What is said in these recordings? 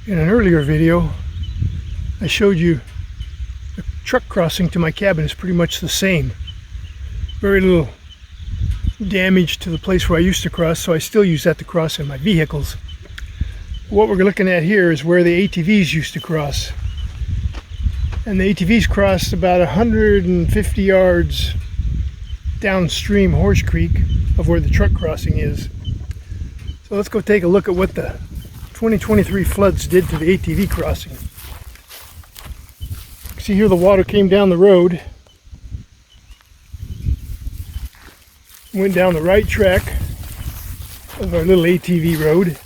In an earlier video, I showed you the truck crossing to my cabin is pretty much the same. Very little damage to the place where I used to cross, so I still use that to cross in my vehicles. What we're looking at here is where the ATVs used to cross. And the ATVs crossed about 150 yards downstream Horse Creek of where the truck crossing is. So let's go take a look at what the 2023 floods did to the ATV crossing. See here, the water came down the road, went down the right track of our little ATV road.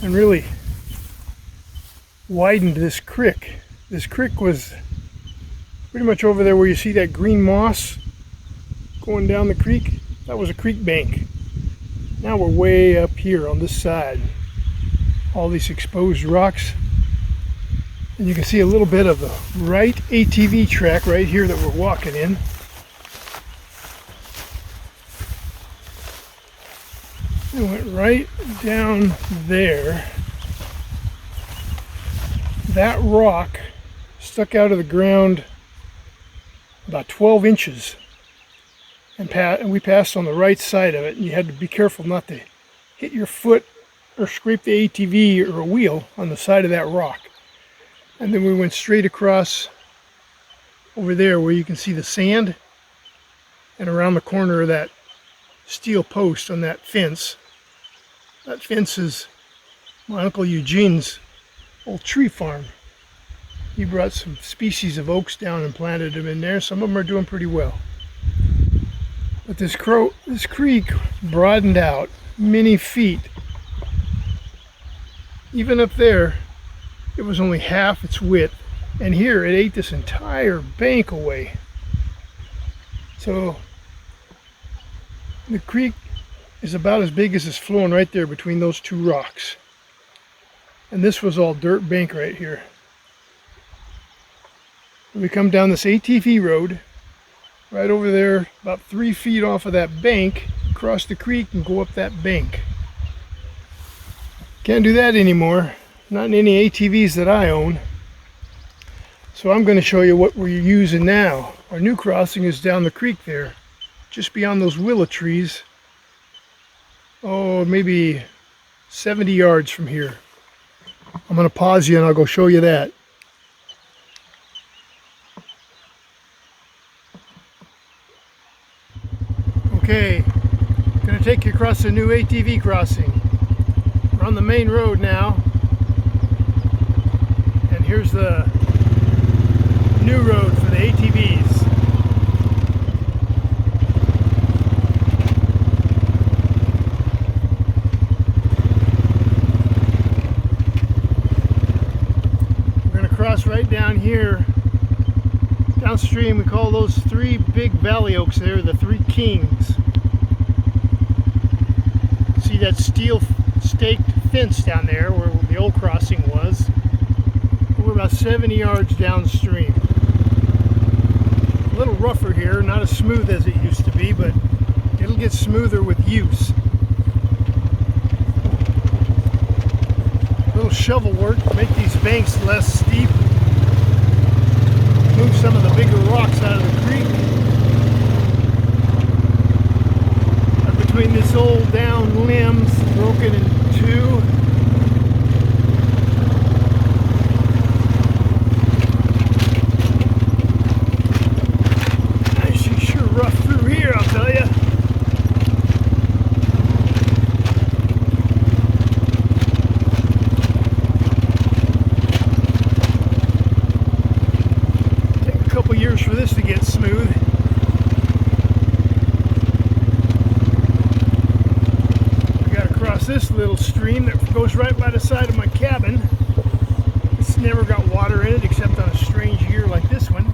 And really widened this creek. This creek was pretty much over there where you see that green moss going down the creek. That was a creek bank. Now we're way up here on this side. All these exposed rocks. And you can see a little bit of the right ATV track right here that we're walking in. It went right down there. That rock stuck out of the ground about 12 inches. And we passed on the right side of it, and you had to be careful not to hit your foot or scrape the ATV or a wheel on the side of that rock. And then we went straight across over there where you can see the sand, and around the corner of that steel post on that fence. That fence is my Uncle Eugene's old tree farm. He brought some species of oaks down and planted them in there. Some of them are doing pretty well. But this creek broadened out many feet. Even up there, it was only half its width. And here it ate this entire bank away. So the creek is about as big as it's flowing right there between those two rocks. And this was all dirt bank right here. We come down this ATV road, right over there, about 3 feet off of that bank, cross the creek and go up that bank. Can't do that anymore, not in any ATVs that I own. So I'm going to show you what we're using now. Our new crossing is down the creek there, just beyond those willow trees. Oh, maybe 70 yards from here. I'm going to pause you and I'll go show you that. Okay, going to take you across the new ATV crossing. We're on the main road now. And here's the new road for the ATVs. Cross right down here downstream. We call those three big valley oaks there the Three Kings. See that steel staked fence down there where the old crossing was? We're about 70 yards downstream. A little rougher here, not as smooth as it used to be, but it'll get smoother with use. Little shovel work to make these banks less steep. Move some of the bigger rocks out of the creek. And between this old down limbs broken in two. She's sure rough through here, I'll tell you. Years for this to get smooth. We got to cross this little stream that goes right by the side of my cabin. It's never got water in it except on a strange year like this one.